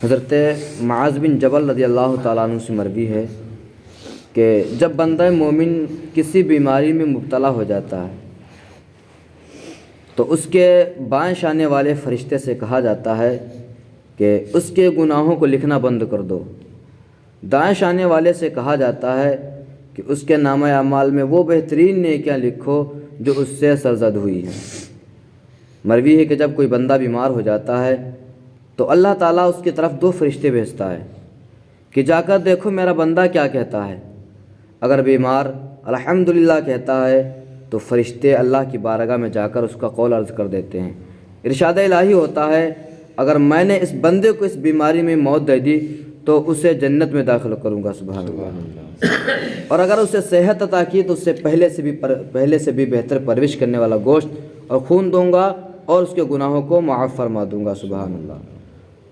حضرت معاذ بن جبل رضی اللہ تعالیٰ عنہ سے مروی ہے کہ جب بندہ مومن کسی بیماری میں مبتلا ہو جاتا ہے تو اس کے بائیں شانے والے فرشتے سے کہا جاتا ہے کہ اس کے گناہوں کو لکھنا بند کر دو۔ دائیں شانے والے سے کہا جاتا ہے کہ اس کے نامہ اعمال میں وہ بہترین نیکیاں لکھو جو اس سے سرزد ہوئی ہیں۔ مروی ہے کہ جب کوئی بندہ بیمار ہو جاتا ہے تو اللہ تعالیٰ اس کی طرف 2 فرشتے بھیجتا ہے کہ جا کر دیکھو میرا بندہ کیا کہتا ہے۔ اگر بیمار الحمدللہ کہتا ہے تو فرشتے اللہ کی بارگاہ میں جا کر اس کا قول عرض کر دیتے ہیں۔ ارشاد الہی ہوتا ہے اگر میں نے اس بندے کو اس بیماری میں موت دے دی تو اسے جنت میں داخل کروں گا، سبحان اللہ۔ اور اگر اسے صحت عطا کی تو اسے پہلے سے بھی بہتر پرورش کرنے والا گوشت اور خون دوں گا اور اس کے گناہوں کو معاف فرما دوں گا، سبحان اللہ۔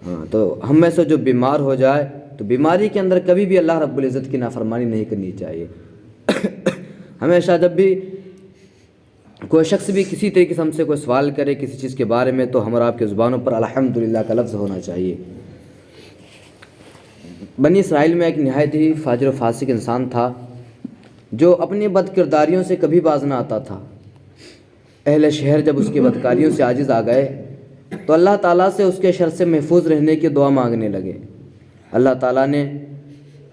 ہاں، تو ہم میں سے جو بیمار ہو جائے تو بیماری کے اندر کبھی بھی اللہ رب العزت کی نافرمانی نہیں کرنی چاہیے۔ ہمیشہ جب بھی کوئی شخص بھی کسی طریقے سے ہم سے کوئی سوال کرے کسی چیز کے بارے میں تو ہمارا آپ کے زبانوں پر الحمدللہ کا لفظ ہونا چاہیے۔ بنی اسرائیل میں ایک نہایت ہی فاجر و فاسق انسان تھا جو اپنی بد کرداریوں سے کبھی باز نہ آتا تھا۔ اہل شہر جب اس کی بدکاریوں سے عاجز آ گئے تو اللہ تعالیٰ سے اس کے شر سے محفوظ رہنے کی دعا مانگنے لگے۔ اللہ تعالیٰ نے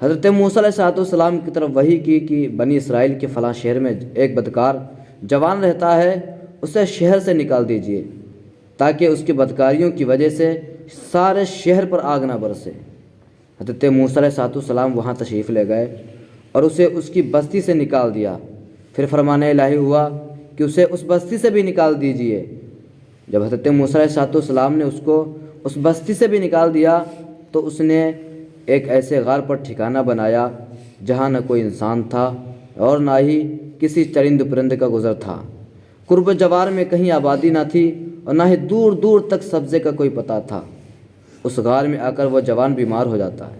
حضرت موسیٰ علیہ السلام کی طرف وحی کی کہ بنی اسرائیل کے فلاں شہر میں ایک بدکار جوان رہتا ہے، اسے شہر سے نکال دیجیے تاکہ اس کی بدکاریوں کی وجہ سے سارے شہر پر آگ نہ برسے۔ حضرت موسیٰ علیہ السلام وہاں تشریف لے گئے اور اسے اس کی بستی سے نکال دیا۔ پھر فرمان الہی ہوا کہ اسے اس بستی سے بھی نکال دیجیے۔ جب حضرت موسیٰ علیہ السلام نے اس کو اس بستی سے بھی نکال دیا تو اس نے ایک ایسے غار پر ٹھکانہ بنایا جہاں نہ کوئی انسان تھا اور نہ ہی کسی چرند پرند کا گزر تھا۔ قرب جوار میں کہیں آبادی نہ تھی اور نہ ہی دور دور تک سبزے کا کوئی پتہ تھا۔ اس غار میں آ کر وہ جوان بیمار ہو جاتا ہے۔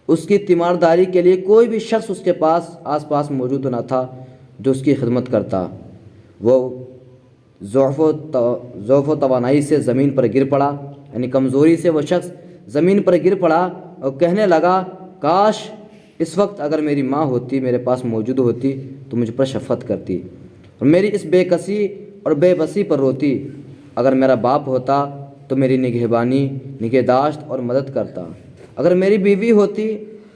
اس کی تیمارداری کے لیے کوئی بھی شخص اس کے آس پاس موجود نہ تھا جو اس کی خدمت کرتا۔ وہ ضعف و توانائی سے زمین پر گر پڑا، یعنی کمزوری سے وہ شخص زمین پر گر پڑا اور کہنے لگا کاش اس وقت اگر میری ماں ہوتی، میرے پاس موجود ہوتی تو مجھ پر شفقت کرتی اور میری اس بے کسی اور بے بسی پر روتی۔ اگر میرا باپ ہوتا تو میری نگہبانی، نگہداشت اور مدد کرتا۔ اگر میری بیوی ہوتی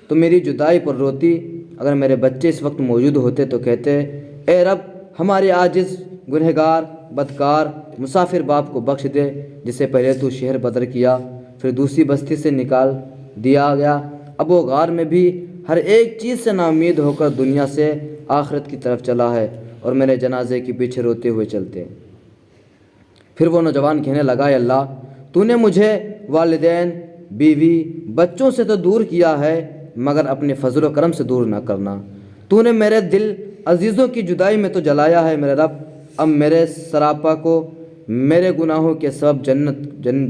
تو میری جدائی پر روتی۔ اگر میرے بچے اس وقت موجود ہوتے تو کہتے اے رب ہمارے عاجز، گنہگار، بدکار، مسافر باپ کو بخش دے جسے پہلے تو شہر بدر کیا پھر دوسری بستی سے نکال دیا گیا۔ اب وہ غار میں بھی ہر ایک چیز سے نا امید ہو کر دنیا سے آخرت کی طرف چلا ہے اور میرے جنازے کے پیچھے روتے ہوئے چلتے۔ پھر وہ نوجوان کہنے لگا اے اللہ تو نے مجھے والدین، بیوی، بچوں سے تو دور کیا ہے مگر اپنے فضل و کرم سے دور نہ کرنا۔ تو نے میرے دل عزیزوں کی جدائی میں تو جلایا ہے میرے رب، اب میرے سراپا کو میرے گناہوں کے سبب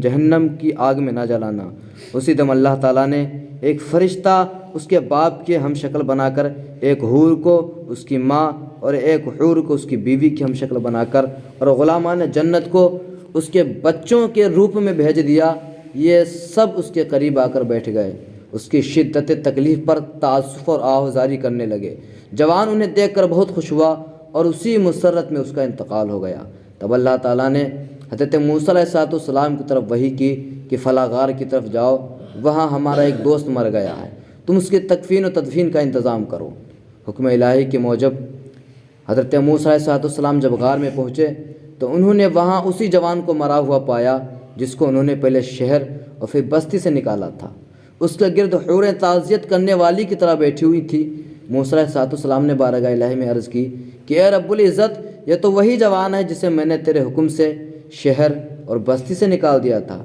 جہنم کی آگ میں نہ جلانا۔ اسی دم اللہ تعالیٰ نے ایک فرشتہ اس کے باپ کے ہم شکل بنا کر ایک حور کو اس کی ماں اور ایک حور کو اس کی بیوی کی ہم شکل بنا کر اور غلامان جنت کو اس کے بچوں کے روپ میں بھیج دیا۔ یہ سب اس کے قریب آ کر بیٹھ گئے، اس کی شدت تکلیف پر تعاسف اور آہوازاری کرنے لگے۔ جوان انہیں دیکھ کر بہت خوش ہوا اور اسی مسرت میں اس کا انتقال ہو گیا۔ تب اللہ تعالیٰ نے حضرت موسیٰ علیہ السلام کی طرف وحی کی کہ فلاں غار کی طرف جاؤ، وہاں ہمارا ایک دوست مر گیا ہے، تم اس کی تکفین و تدفین کا انتظام کرو۔ حکم الہی کے موجب حضرت موسیٰ علیہ السلام جب غار میں پہنچے تو انہوں نے وہاں اسی جوان کو مرا ہوا پایا جس کو انہوں نے پہلے شہر اور پھر بستی سے نکالا تھا۔ اس کے گرد حوریں تعزیت کرنے والی کی طرح بیٹھی ہوئی تھی۔ موسیٰ علیہ السلام نے بارگاہ الہی میں عرض کی کہ اے رب العزت یہ تو وہی جوان ہے جسے میں نے تیرے حکم سے شہر اور بستی سے نکال دیا تھا۔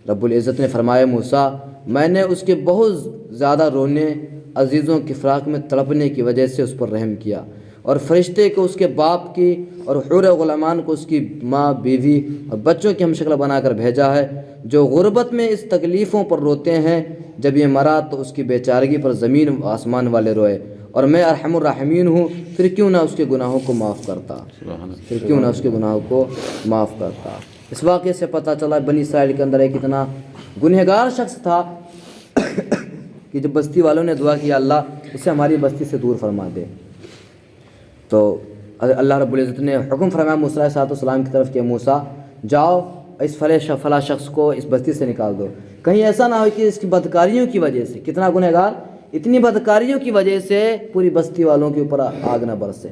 رب العزت نے فرمایا موسیٰ میں نے اس کے بہت زیادہ رونے، عزیزوں کی فراق میں تڑپنے کی وجہ سے اس پر رحم کیا اور فرشتے کو اس کے باپ کی اور حور غلامان کو اس کی ماں، بیوی اور بچوں کی ہم شکل بنا کر بھیجا ہے جو غربت میں اس تکلیفوں پر روتے ہیں۔ جب یہ مرا تو اس کی بیچارگی پر زمین و آسمان والے روئے اور میں ارحم الراحمین ہوں، پھر کیوں نہ اس کے گناہوں کو معاف کرتا، اس واقعے سے پتہ چلا بنی اسرائیل کے اندر ایک اتنا گنہگار شخص تھا کہ جب بستی والوں نے دعا کیا اللہ اسے ہماری بستی سے دور فرما دے، تو اللہ رب العزت نے حکم فرمایا موسیٰ علیہ السلام کی طرف کہ موسیٰ جاؤ اس فلاں شخص کو اس بستی سے نکال دو، کہیں ایسا نہ ہو کہ اس کی بدکاریوں کی وجہ سے، کتنا گنہگار، اتنی بدکاریوں کی وجہ سے پوری بستی والوں کے اوپر آگ نہ برسے۔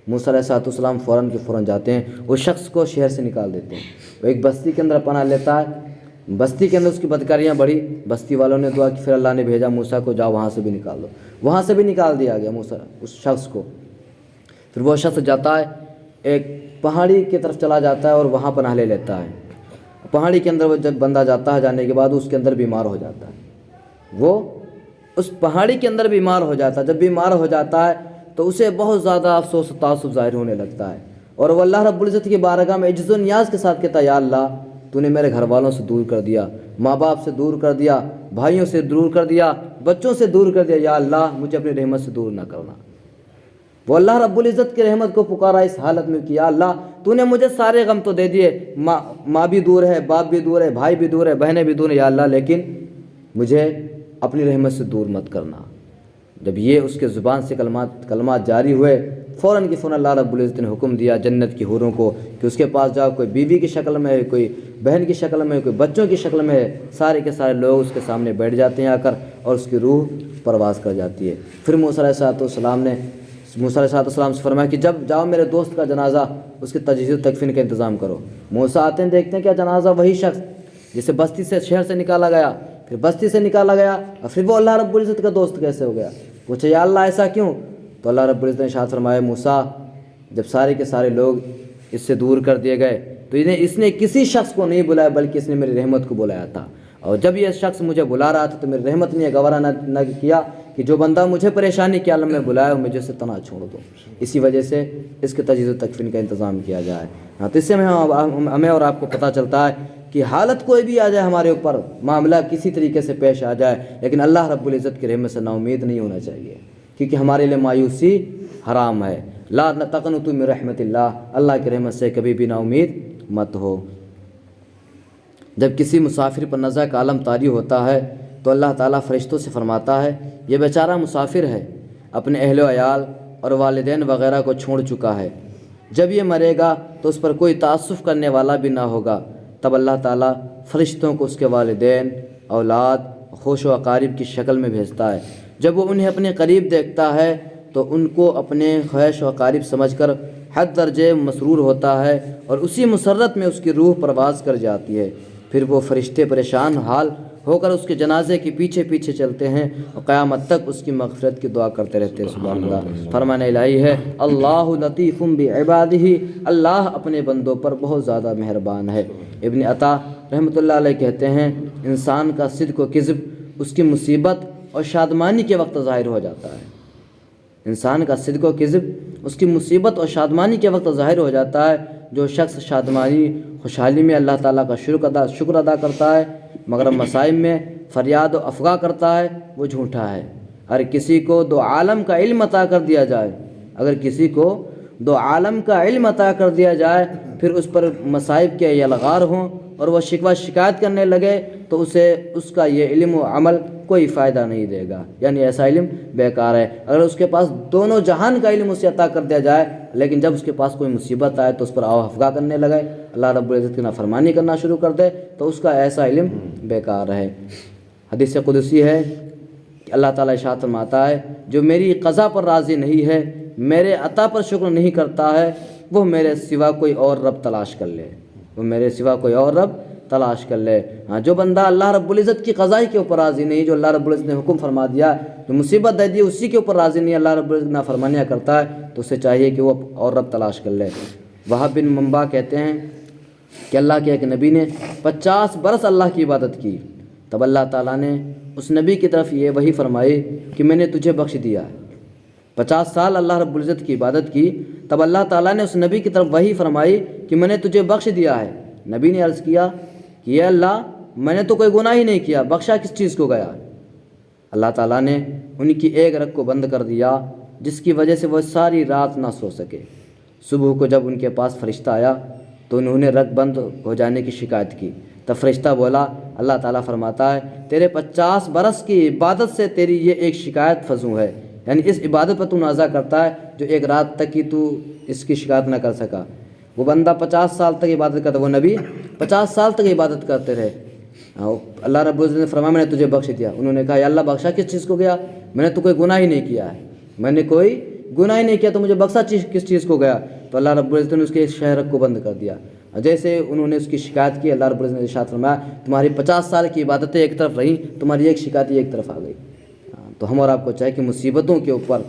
موسیٰ علیہ السلام فوراً کے فوراً جاتے ہیں، اس شخص کو شہر سے نکال دیتے ہیں، وہ ایک بستی کے اندر پناہ لیتا ہے، بستی کے اندر اس کی بدکاریاں بڑھی، بستی والوں نے دعا کی، پھر اللہ نے بھیجا موسیٰ کو جاؤ وہاں سے بھی نکال دو، وہاں سے بھی نکال دیا گیا موسیٰ اس شخص کو۔ پھر وہ شخص جاتا ہے ایک پہاڑی کی طرف چلا جاتا ہے اور وہاں پناہ لے لیتا ہے۔ پہاڑی کے اندر وہ جب بندہ جاتا ہے، جانے کے بعد اس کے اندر بیمار ہو جاتا ہے، وہ اس پہاڑی کے اندر بیمار ہو جاتا ہے۔ جب بیمار ہو جاتا ہے تو اسے بہت زیادہ افسوس و تعصب ظاہر ہونے لگتا ہے، اور وہ اللہ رب العزت کی بارگاہ میں عجز و نیاز کے ساتھ کہتا ہے یا اللہ تو نے میرے گھر والوں سے دور کر دیا، ماں باپ سے دور کر دیا، بھائیوں سے دور کر دیا، بچوں سے دور کر دیا، یا اللہ مجھے اپنی رحمت سے دور نہ کرنا۔ وہ اللہ رب العزت کی رحمت کو پکارا اس حالت میں کہ یا اللہ تو نے مجھے سارے غم تو دے دیے، ماں بھی دور ہے، باپ بھی دور ہے، بھائی بھی دور ہے، بہنیں بھی دور ہیں، یا اللہ لیکن مجھے اپنی رحمت سے دور مت کرنا۔ جب یہ اس کے زبان سے کلمات جاری ہوئے، فوراً کی فوراً اللہ رب العزت نے حکم دیا جنت کی حوروں کو کہ اس کے پاس جاؤ، کوئی بیوی کی شکل میں ہے، کوئی بہن کی شکل میں ہے، کوئی بچوں کی شکل میں ہے، سارے کے سارے لوگ اس کے سامنے بیٹھ جاتے ہیں آ کر، اور اس کی روح پرواز کر جاتی ہے۔ پھر موسیٰ علیہ السلام سے فرمایا کہ جب جاؤ میرے دوست کا جنازہ اس کی تجہیز و تکفین کا انتظام کرو۔ موسیٰ آتے ہیں، دیکھتے ہیں کیا جنازہ وہی شخص جسے بستی سے شہر سے نکالا گیا، پھر بستی سے نکالا گیا، اور پھر وہ اللہ رب العزت کا دوست کیسے ہو گیا؟ پوچھے یا اللہ ایسا کیوں؟ تو اللہ رب العزت نے ارشاد فرمایا موسیٰ جب سارے کے سارے لوگ اس سے دور کر دیے گئے تو اس نے کسی شخص کو نہیں بلایا بلکہ اس نے میری رحمت کو بلایا تھا، اور جب یہ شخص مجھے بلا رہا تھا تو میری رحمت نے گوارا نہ کیا کہ جو بندہ مجھے پریشانی کے عالم میں بلایا وہ مجھے سے تنہا چھوڑ دو، اسی وجہ سے اس کے تجہیز و تکفین کا انتظام کیا جائے۔ تو اس سے ہمیں اور آپ کو پتہ چلتا ہے کہ حالت کوئی بھی آ جائے ہمارے اوپر، معاملہ کسی طریقے سے پیش آ جائے، لیکن اللہ رب العزت کی رحمت سے نا امید نہیں ہونا چاہیے، کیونکہ ہمارے لیے مایوسی حرام ہے۔ لا تقنطوا من رحمت اللہ کی رحمت سے کبھی بھی نا امید مت ہو۔ جب کسی مسافر پر نزع کا عالم طاری ہوتا ہے تو اللہ تعالیٰ فرشتوں سے فرماتا ہے یہ بیچارہ مسافر ہے، اپنے اہل و عیال اور والدین وغیرہ کو چھوڑ چکا ہے، جب یہ مرے گا تو اس پر کوئی تعسف کرنے والا بھی نہ ہوگا۔ تب اللہ تعالیٰ فرشتوں کو اس کے والدین، اولاد، خوش و اقارب کی شکل میں بھیجتا ہے۔ جب وہ انہیں اپنے قریب دیکھتا ہے تو ان کو اپنے خوش و اقارب سمجھ کر حد درجے مسرور ہوتا ہے، اور اسی مسرت میں اس کی روح پرواز کر جاتی ہے۔ پھر وہ فرشتے پریشان حال ہو کر اس کے جنازے کے پیچھے پیچھے چلتے ہیں اور قیامت تک اس کی مغفرت کی دعا کرتے رہتے ہیں۔ سبحان اللہ، فرمان الہی ہے اللہ لطیف بعبادہ، اللہ اپنے بندوں پر بہت زیادہ مہربان ہے۔ ابن عطا رحمۃ اللہ علیہ کہتے ہیں انسان کا صدق و کذب اس کی مصیبت اور شادمانی کے وقت ظاہر ہو جاتا ہے۔ انسان کا صدق و کذب اس کی مصیبت اور شادمانی کے وقت ظاہر ہو جاتا ہے۔ جو شخص شادمانی خوشحالی میں اللہ تعالیٰ کا شکر ادا کرتا ہے مگر مصائب میں فریاد و افغاں کرتا ہے وہ جھوٹا ہے۔ اگر کسی کو دو عالم کا علم عطا کر دیا جائے، اگر کسی کو دو عالم کا علم عطا کر دیا جائے پھر اس پر مصائب کے یلغار ہوں اور وہ شکوہ شکایت کرنے لگے تو اسے اس کا یہ علم و عمل کوئی فائدہ نہیں دے گا، یعنی ایسا علم بیکار ہے۔ اگر اس کے پاس دونوں جہان کا علم اسے عطا کر دیا جائے لیکن جب اس کے پاس کوئی مصیبت آئے تو اس پر آو افغاں کرنے لگے، اللہ رب العزت کی نافرمانی کرنا شروع کر دے تو اس کا ایسا علم بیکار ہے۔ حدیث قدسی ہے کہ اللہ تعالیٰ ارشاد فرماتا ہے جو میری قضا پر راضی نہیں ہے، میرے عطا پر شکر نہیں کرتا ہے، وہ میرے سوا کوئی اور رب تلاش کر لے، وہ میرے سوا کوئی اور رب تلاش کر لے۔ ہاں، جو بندہ اللہ رب العزت کی قضائی کے اوپر راضی نہیں، جو اللہ رب العزت نے حکم فرما دیا، جو مصیبت دے دی اسی کے اوپر راضی نہیں، اللہ رب العزت نافرمانیاں کرتا ہے تو اسے چاہیے کہ وہ اور رب تلاش کر لے۔ وہب بن منبع کہتے ہیں کہ اللہ کے ایک نبی نے 50 برس اللہ کی عبادت کی، تب اللہ تعالیٰ نے اس نبی کی طرف یہ وحی فرمائی کہ میں نے تجھے بخش دیا ہے۔ 50 سال اللہ رب العزت کی عبادت کی، تب اللہ تعالیٰ نے اس نبی کی طرف وحی فرمائی کہ میں نے تجھے بخش دیا ہے۔ نبی نے عرض کیا کہ اے اللہ میں نے تو کوئی گناہ ہی نہیں کیا، بخشا کس چیز کو گیا؟ اللہ تعالیٰ نے ان کی ایک رگ کو بند کر دیا جس کی وجہ سے وہ ساری رات نہ سو سکے۔ صبح کو جب ان کے پاس فرشتہ آیا تو انہوں نے رگ بند ہو جانے کی شکایت کی۔ تب فرشتہ بولا، اللہ تعالیٰ فرماتا ہے تیرے 50 برس کی عبادت سے تیری یہ ایک شکایت فزوں ہے، یعنی اس عبادت پر تو نازع کرتا ہے جو ایک رات تک کی تو اس کی شکایت نہ کر سکا۔ وہ بندہ 50 سال تک عبادت کرتا، وہ نبی 50 سال تک عبادت کرتے رہے۔ اللہ رب العزت نے فرمایا میں نے تجھے بخش دیا۔ انہوں نے کہا یا اللہ بخشا کس چیز کو گیا؟ میں نے تو کوئی گناہ ہی نہیں کیا ہے، میں نے کوئی گناہ ہی نہیں کیا تو مجھے بخشا کس چیز کو گیا؟ تو اللہ رب العزت نے اس کے شہر کو بند کر دیا۔ جیسے انہوں نے اس کی شکایت کی، اللہ رب العزت نے ارشاد فرمایا تمہاری 50 سال کی عبادتیں ایک طرف رہیں، تمہاری ایک شکایت ایک طرف آ گئی۔ تو ہم اور آپ کو چاہیے کہ مصیبتوں کے اوپر،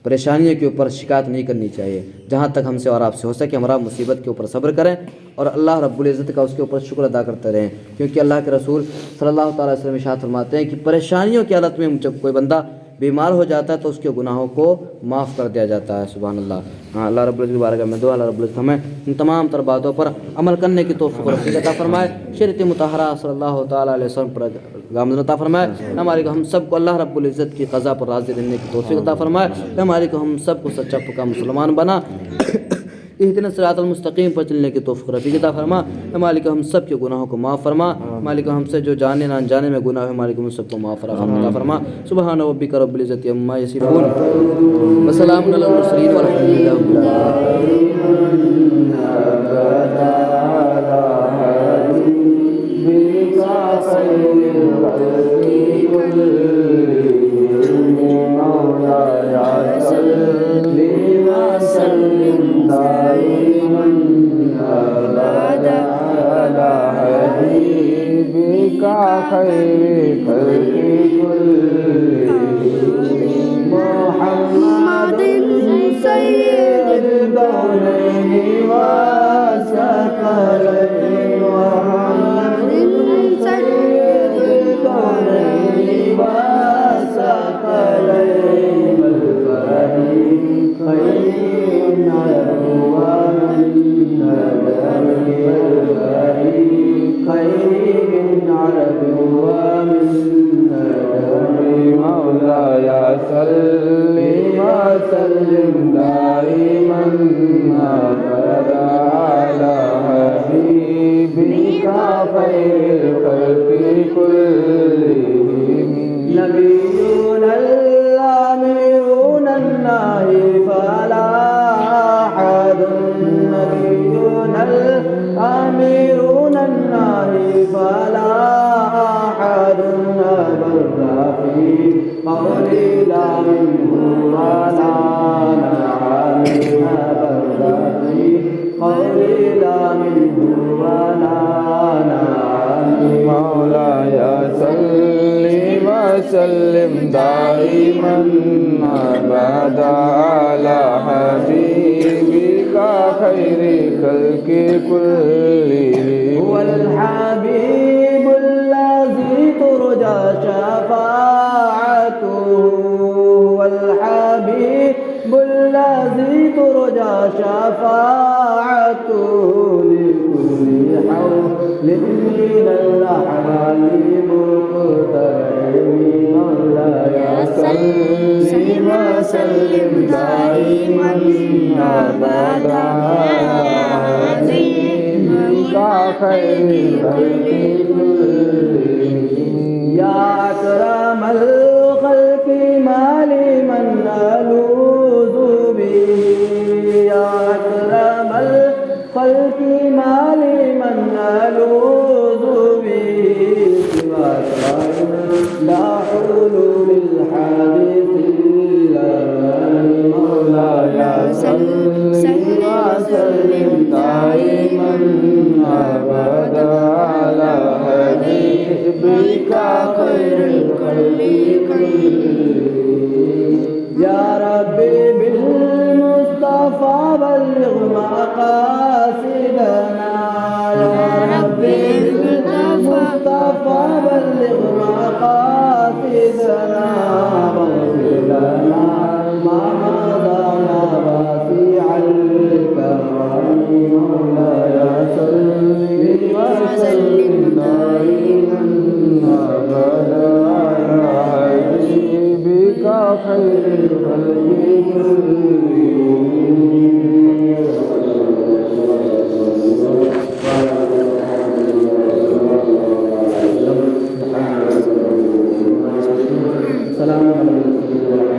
پریشانیوں کے اوپر شکایت نہیں کرنی چاہیے۔ جہاں تک ہم سے اور آپ سے ہو سکے ہمارا مصیبت کے اوپر صبر کریں اور اللہ رب العزت کا اس کے اوپر شکر ادا کرتے رہیں، کیونکہ اللہ کے رسول صلی اللہ تعالیٰ علیہ وسلم ارشاد فرماتے ہیں کہ پریشانیوں کی حالت میں جب کوئی بندہ بیمار ہو جاتا ہے تو اس کے گناہوں کو معاف کر دیا جاتا ہے۔ سبحان اللہ۔ ہاں، اللہ رب العزت کی بارگاہ میں دعا، اللہ رب العزت ہمیں ان تمام تر باتوں پر عمل کرنے کی توفیق اور عطا عطا فرمائے، شریعت مطہرہ صلی اللہ تعالیٰ علیہ وسلم پر گامزن عطا فرمائے، ہمارے کو ہم سب کو اللہ رب العزت کی قضا پر راضی رہنے کی توفیق عطا فرمائے، ہمارے کو ہم سب کو سچا پکا مسلمان بنا اہدنا الصراط المستقیم پر چلنے کی توفیق رفیق عطا فرما، مالک ہم سب کے گناہوں کو معاف فرما، مالک ہم سے جو جانے نہ انجانے میں گناہ ہے مالک ہم سب کو معاف عطا فرما۔ سبحان ربک رب العزت عما یصفون وسلام علی المرسلین والحمد للہ رب محمد سید الكونين والثقلين، محمد سید الكونين والثقلين، الفريق خير نروى من ندم، الفريق خير من عرب ومن ندم، مولاي صل وسلم دائما ابدا على حبيبك خير الخلق كلهم، نبينا الامرون الناهي فلا احد، نبينا الامرون الناهي فلا احد أبر في قولي لا منه ولا نعم، أبر في قولي لا منه ولا نعم، مولاي صل وسلم دائما أبدا على حبيبك خير خلق كلهم، هو الحبيب الذي ترجى شفاعته، هو الحبيب الذي ترجى شفاعته، لكل حول من الأحوال مقترب، مولاي صل وسلم دائما أبدا على حبيبك خير الخلق كلهم، يا أكرم الخلق ما لمن ألوذ به، يا أكرم الخلق ما لمن ألوذ به، سواك لا حلول الحادث إلا مولاي صل وسلم دائما أبدا على حبيبك خير الخلق كلهم، يا ربي بالمصطفى بلغ مقاصدنا، يا ربي بالمصطفى بلغ مقاصدنا، واغفر لنا ما مضى واسع الكرم، مولاي صل وسلم دائما أبدا على حبيبك خير الخلق كلهم. والسلام على المرسلين